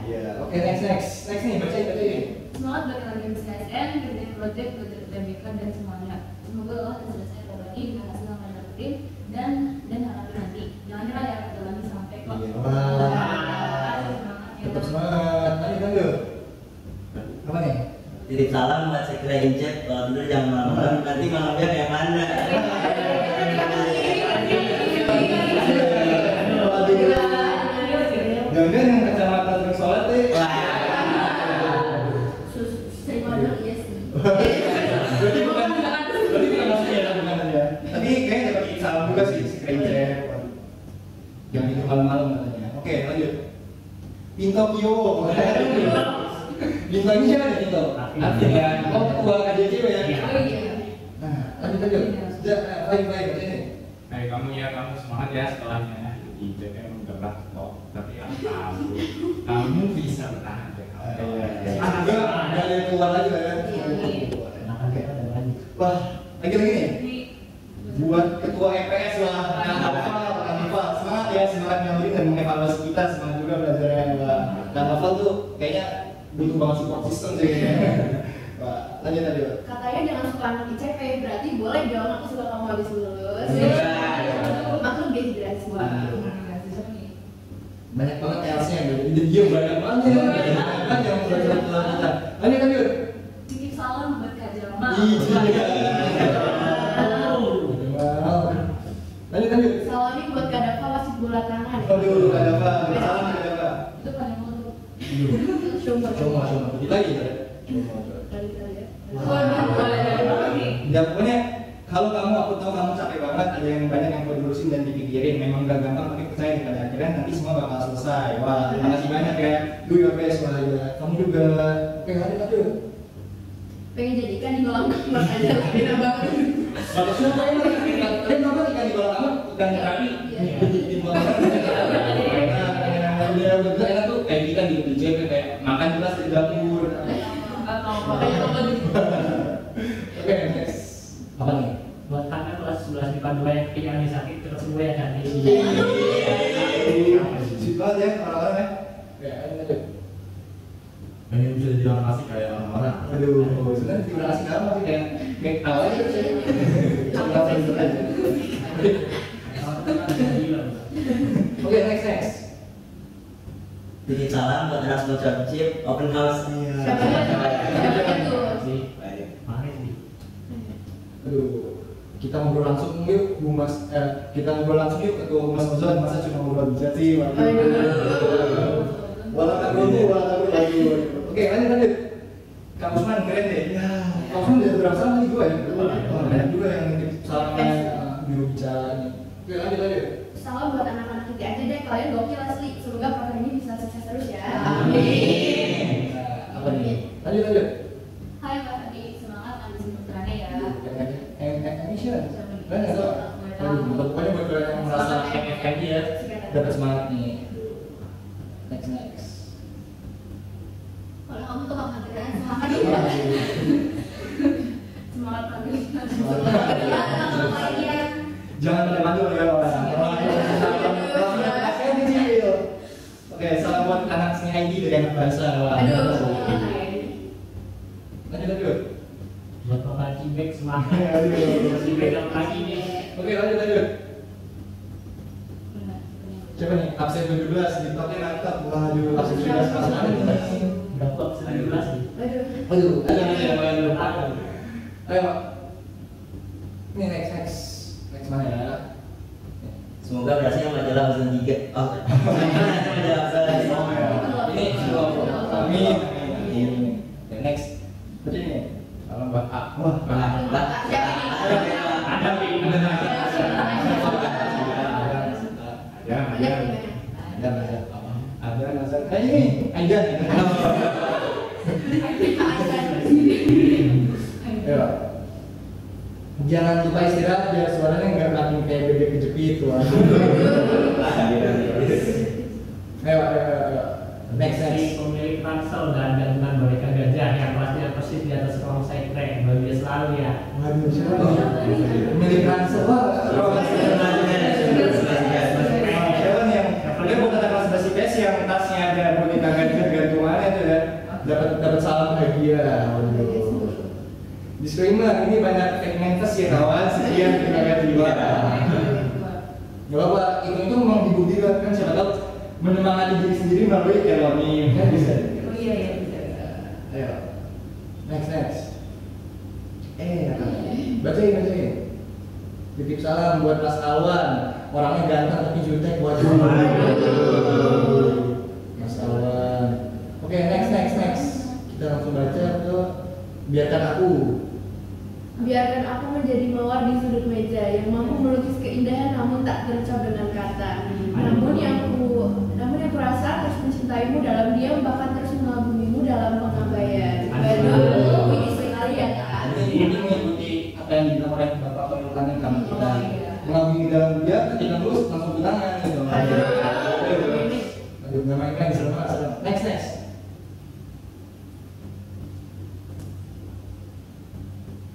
Iya, oke next nih bacain. Semangat bagi lagi BSN, kerjain project, belajar UTBK dan semuanya. Semoga Allah selesai lagi dengan hasil yang kalian dapetin dan harapin nanti. Jangan nyerah ya, kerja lagi sampai kok. Tetap semangat. Lanjut. Apa nih? Titip salam buat Sekira Incep, kalau tidur jangan malam-malam, nanti malamnya kayak mana? Jangan yang kacamata terus sholat deh. Saya modal iya sih. Berarti bukan maksudnya ya. Tapi kayaknya dapat salam juga sih Sekira Incep. Jangan itu malam-malam katanya. Oke, lanjut. Pintokyo. Bintang ini siapa nih Pinto? Artinya, ketua KJJW ya? Oh iya. Nah, lanjut. Baik, ini. Kayak kamu semangat ya setelahnya. Di JP emang berat kok, tapi kamu bisa bertahan deh. Enggak ada yang keluar lagi lah ya. Wah, lagi nih. Buat ketua EPS lah, Nafal, semangat ya, semangat ngalurin dan mengevaluasi kita, semangat juga belajarnya. Nah, Nafal tuh kayaknya butuh banget support system sih. Wah, lanjut. Katanya jangan suka anak ICP, berarti boleh dong aku suka kamu habis lulus. Maklum dehidrasi semua. Banyak banget harusnya yang dia banyak banget yang belajar kita. Lanjut. Titip salam buat Kak Jamal. Lanjut. Salamnya buat Kak Dava wasit bola tangan. Aduh, Kak Dava. Salam Kak Dava. Itu pada mau Cuma. Kita lagi ya. Ya pokoknya kalau aku tahu kamu capek banget, ada yang banyak yang perlu diurusin dan dipikirin, memang gak gampang, tapi percaya pada akhirnya nanti semua bakal selesai. Wah, terima kasih banyak ya. Do your best, wah ya. Kamu juga. Oke, lanjut. pengen jadikan di kolam kamar aja beda banget. Bagusnya apa ini? Kalian nonton ikan di kolam kamar, ikan terapi di kolam kamar. Udah enak tuh kayak kita di JP kayak makan jelas di dapur. Oke, next. Apa nih? Buat kakak kelas 11 IPA 2 yang kayaknya sakit terus sembuh ya kan? Sip banget ya orang-orang ya. Ya, lanjut. Pengen bisa jadi orang asik kayak orang-orang. Aduh, sebenarnya di orang asik apa sih kayak tahu aja sih. Oke, next. Bikin salam buat Erasmus Chip Open House. Siapa itu? Aduh, kita ngobrol langsung yuk, Mas. Kita ngobrol langsung yuk, Ketua Mas Ozon. Masa cuma ngobrol bisa sih? Walau tak dulu. Oke, lanjut. Kak Usman keren deh. Ya, Kak Usman udah berapa salam nih gue ya? Banyak juga yang nitip salamnya juru bicara. Oke, lanjut. Salam buat anak-anak kita aja deh, kalian gokil asli. Semoga program ini bisa sukses terus ya. Amin. Apa nih? Lanjut. Hai Mbak Tadi, semangat ambil putranya ya. Ini siapa? Banyak tuh. Pokoknya buat kalian yang merasa kayak ya, dapat semangat nih. Next. Kalau kamu tuh makan keren, semangat ya. Semangat pagi. Jangan pada mandul ya orang. Oke, salam buat anak seni ID dari anak bahasa. Aduh. Lanjut. Buat Bapak Cibek semangat. Cibek yang lagi nih. Oke, lanjut. Coba nih, absen 17 di topnya mantap. Waduh, absen 17 masuk ada nih. Dapat 19 nih. Aduh. Ayo. Ini next. Salam buat A. Wah, ada Nazar. Ini Aidan. Ayo. Jangan lupa istirahat biar suaranya nggak makin kayak bebek kejepit tuh. Ayo. Next. Pemilik ransel dan gabungan boneka gajah yang kelasnya persis di atas ruang cycling bahagia selalu ya. Waduh, siapa? Pemilik ransel. Siapa nih yang dia bukan kelas basi PS yang tasnya ada boneka gajah gantungannya tuh ya. Dapat salam bahagia. Disclaimer, ini banyak segmentas ya kawan, sekian terima kasih. Gak apa-apa, itu memang dibuktikan kan, siapa tahu menyemangati diri sendiri melalui telonim kan bisa. Oh iya bisa. Ayo, next. Bacain. Titip salam buat Mas Alwan, orangnya ganteng tapi jutek buat Mas Alwan. Oke, next. Kita langsung baca ke biarkan aku. Biarkan aku menjadi mawar di sudut meja yang mampu melukis keindahan namun tak terucap dengan kata. Namun yang ku rasa terus mencintaimu dalam diam bahkan terus mengagumimu dalam pengabaian. Waduh, ini sekali ya kan? Ini mengikuti apa yang dibilang oleh Bapak Perukan yang kami kita mengagumi dalam diam ketika lulus langsung bilangan gitu. Aduh, nggak main-main serem. Next.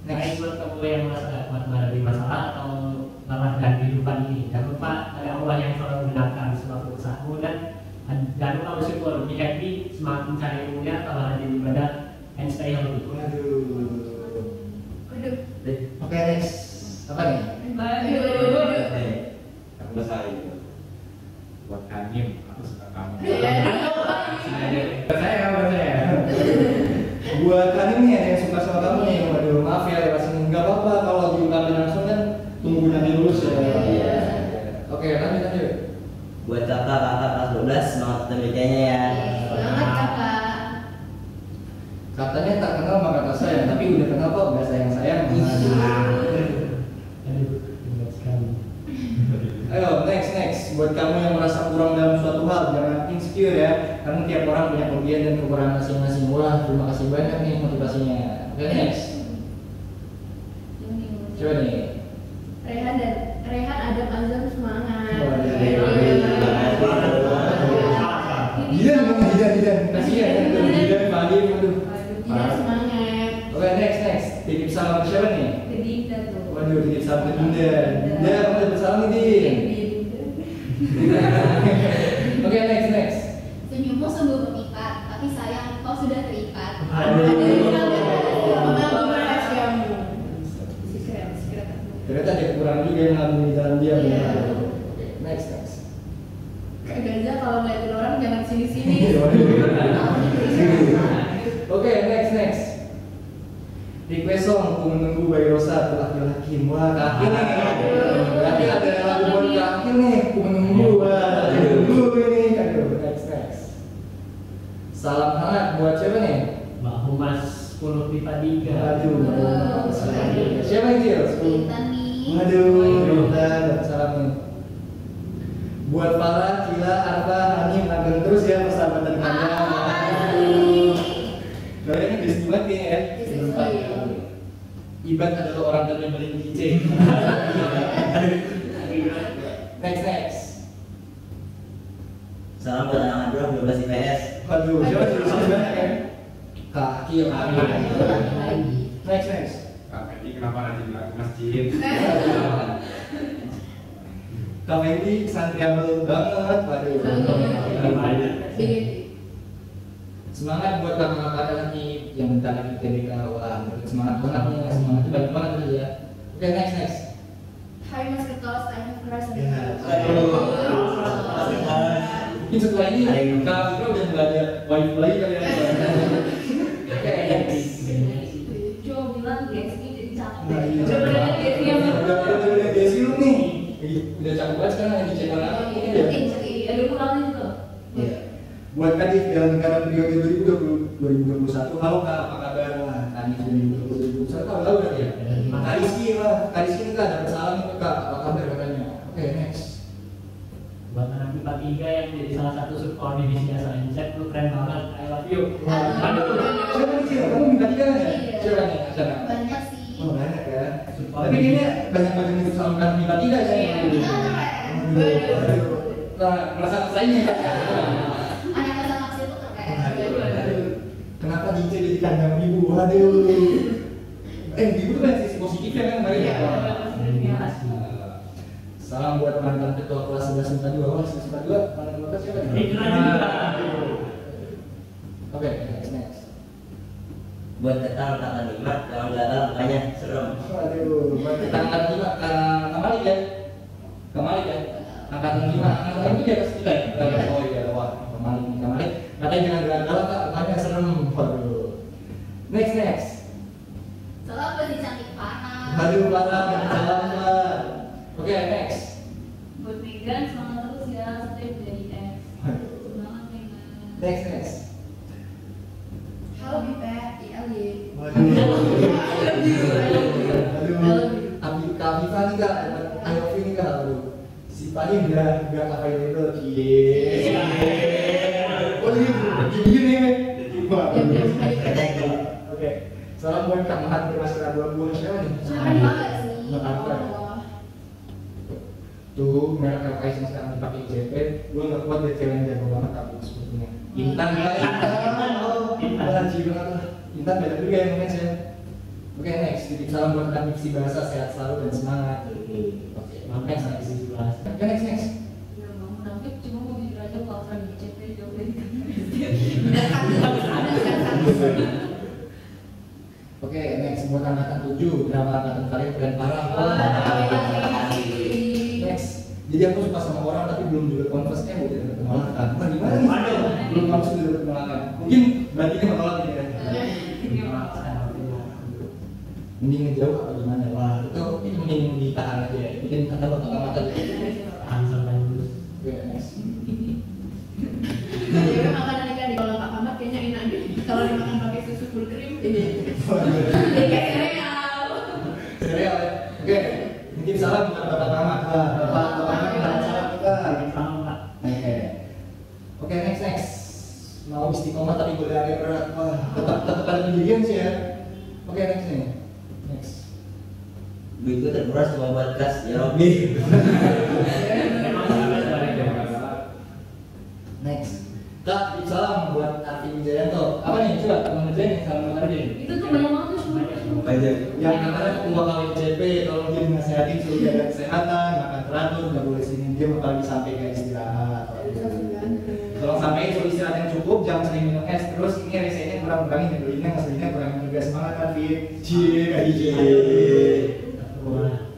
Baik buat kamu yang menghadapi masalah atau lelah dan kehidupan ini, jangan lupa ada Allah yang selalu mendengarkan semua usahamu dan jangan lupa bersyukur, be happy, semangat mencari ilmunya, kalau ada ibadah, and stay healthy. Oke, next. Apa nih? Aku selesai. Buat Kanim, aku suka kamu. Saya. Buat Kanim nih ada yang suka sama kamu nih. Waduh, maaf ya lewat sini. Nggak apa-apa kalau diungkapin langsung kan tunggu nanti lulus ya. Oke, lanjut. Buat kakak kelas 12, semangat TBK-nya ya. Semangat kakak. Katanya tak kenal maka tak sayang, tapi udah kenal kok nggak sayang. Ayo, next. Buat kamu yang merasa kurang dalam suatu hal, jangan insecure ya. Karena tiap orang punya kelebihan dan kekurangan masing-masing. Wah, terima kasih banyak nih motivasinya. Oke, next. Coba nih. Rehan Adam Azam semangat. Gidan. Kasih ya. Gidan pagi, waduh. Gidan semangat. Oke, next. Titip salam ke siapa nih? Ke Dinda tuh. Waduh, titip salam ke Dinda. Dinda, kamu titip salam nih, Din. Oke, next. Senyummu sungguh mengikat, tapi sayang kau sudah terikat. Ternyata ada kekurangan juga yang ngagumi di dalam dia. Oke, next. Kak Gaza kalau ngeliatin orang jangan sini-sini. Oke, next. Request song, ku menunggu Bayi Rosa, tuh laki-laki. Wah, Kakil nih. Kakil ada lagu buat Kakil nih, ku menunggu. Wah, tunggu ini. Aduh, next. Salam hangat buat siapa nih? Mbak Humas 10 pipa 3. Aduh, siapa yang Cil? Waduh, dapat salam nih. Buat Farah, Cila, Arfa, Hanim, langgeng terus ya persahabatan kalian. Kalian ini besti banget kayaknya ya. Ibad adalah orang yang paling DJ. Next. Salam buat anak bro 12 IPS. Waduh, siapa sih banyak kan? Kakil. Next. Kak Fendi kenapa rajin ke masjid? Kak Fendi santriable banget. Waduh. Semangat buat kakak-kakak lagi yang bentar lagi TBK. Wah, semangat banget nih, semangat banget tadi ya. Oke, next. Hai Mas Ketos, I have crush on you. Ini setelah ini Kak Fitra udah nggak ada wifi lagi kali ya. Oke, next. Jo bilang Desi jadi cakep. Udah Desi lu nih. Udah cakep banget sekarang yang di channel aku ini ya. Ada kurangnya juga. Buat Kadif dalam negara periode 2021, halo Kak, apa kabar? Wah, Kadif 2021 satu sekolah divisi asal Cep, lu keren banget, I love you. Aduh, siapa nih Cil? Kamu minta 3 kan ya? Siapa nih? Sana? Banyak sih. Oh banyak ya. Tapi kayaknya banyak yang sama kan minta 3 ya. Nah, merasa saingnya kan? Anak kelas maksud itu kan kayak. Kenapa DJ jadi kandang ibu? Aduh. Ibu tuh kan sisi positifnya kan kemarin ya. Terima kasih. Salam buat mantan ketua kelas 11 IPA 2. Wah, 11 IPA 2 mantan ketua siapa nih? Oke, next. Buat ketang angkatan 5, kalau nggak tahu makanya serem. Waduh, buat ketang angkatan 5, Kamalik ya? Kamalik ya? Angkatan 5, angkatan itu di atas kita ya? Oh iya, wah, Kamalik. Katanya jangan galak-galak kak, makanya serem. Waduh. Next. Salah apa sih cantik parah. Aduh, parah, salam lah. Oke, next. Buat Megan semangat terus ya, stay jadi X. Semangat Megan. Next. Halo Bipe, ILY. Waduh. Kak Viva nih kak, I love you nih kak. Waduh. Si Pani udah available. Oh ini gini nih. Oke. Salam buat Kak Mahat bermasalah buah-buah siapa nih? Makan. Tuh, merek LKS yang sekarang dipakai JP, gue nggak kuat deh cewek yang jago banget tapi sebetulnya. Intan. Intan juga lah. Intan beda juga yang match ya. Oke, next. Titip salam buat Kak Diksi Bahasa, sehat selalu dan semangat. Oke, mampir sampai sisi bahasa. Oke, next. Ya mau munafik cuma mau jujur aja kalau kan di CP jauh dari Oke, next buat angkatan 7. Drama angkatan kalian keren parah. Next. Jadi aku suka sama orang tapi belum juga confess udah dapet penolakan. Gimana nih? Belum langsung udah dapet penolakan. Mungkin batinnya menolak ya. Mending ngejauh apa gimana? Wah, itu mending ditahan aja ya. Mungkin kata mata aja. Oke, next. Jadi makanan ikan di kalau Kak Ahmad kayaknya enak deh. Kalau dimakan pakai susu full cream, jadi kayak sereal. Sereal ya. Oke, mungkin salam buat Bapak Ahmad. Bapak salam juga. Oke. Oke, next. Mau istiqomah tapi gue agak berat. Wah, tetap ada pendirian sih ya. Oke, next. Duit gue terkuras cuma buat gas, ya Robby. Next. Kak, salam buat Arfi Wijayanto. Apa nih? Coba teman ngerjain salam buat Arfi. Itu tuh banyak banget tuh semua. Banyak. Yang katanya ketua kawin CP, tolong dia nasehatin suruh jaga kesehatan, makan teratur, nggak boleh sering diam apalagi sampai kayak istirahat. Tolong sampai suruh istirahat yang cukup, jangan sering minum es. Terus ini resenya kurangin ngebelinnya, ngeselinnya kurangin juga semangat Arfi. Cie, kayak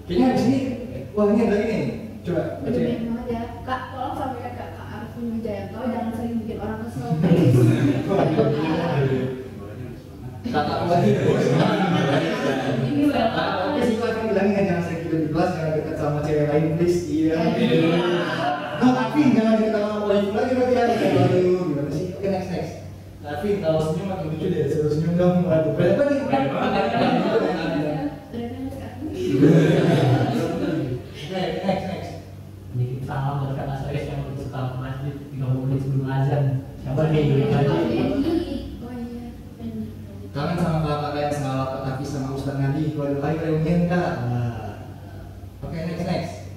kayaknya di sini, wah ini ada lagi nih. Coba baca. Banget ya. Kak, tolong sampaikan ke Kak Arifin Wijayanto jangan sering bikin orang kesel. Kakak lagi. Ini Oke sih, kan bilangin kan jangan sering tidur di kelas, jangan dekat sama cewek lain please. Iya. Nah, tapi jangan dekat sama wife lagi berarti ya. Aduh, gimana sih? Oke, next. Tapi kalau senyum makin lucu deh, suruh senyum dong. Aduh, berapa nih? Next. Nitip salam buat kakak saya yang suka ke masjid 30 menit sebelum azan. Siapa nih? Kangen sama kakak yang semalam Kak Hafiz sama Ustaz Nadi. Waduh, ayo reunian Kak. Oke, next.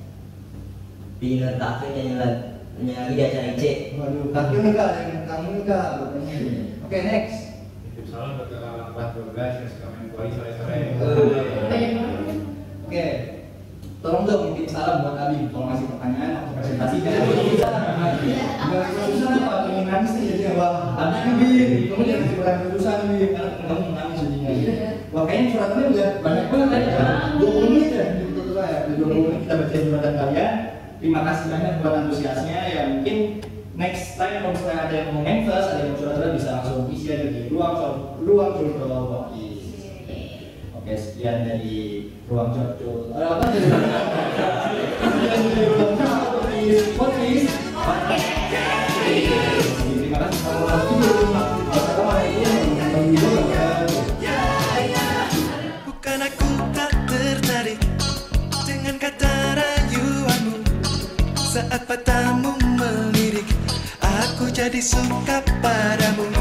Pingin takut nyanyi lagi di acara IC. Waduh, kakek nih Kak, yang kamu nih Kak. Oke, next. Titip salam buat kakak kelas 12 yang suka main volley sore-sore. Oke, tolong dong titip salam buat Abi. Kalau masih pertanyaan atau presentasi jangan susah. Jangan susah Pak, pengen nangis nih jadinya. Wah, Abi ini Bi, kamu jangan kasih pertanyaan susah nih, karena kamu nangis jadinya. Wah, kayaknya suratannya udah banyak banget tadi. 20 menit ya, betul saya. 20 menit kita baca suratan kalian. Terima kasih banyak buat antusiasnya. Ya mungkin next time kalau misalnya ada yang mau nge-verse, ada yang mau curhat bisa langsung isi aja di ruang curcol. Oke, sekian dari ruang curcol. Apa dari ruang podcast? Terima kasih Bukan aku tak tertarik dengan kata rayuanmu saat matamu melirik. Aku jadi suka padamu.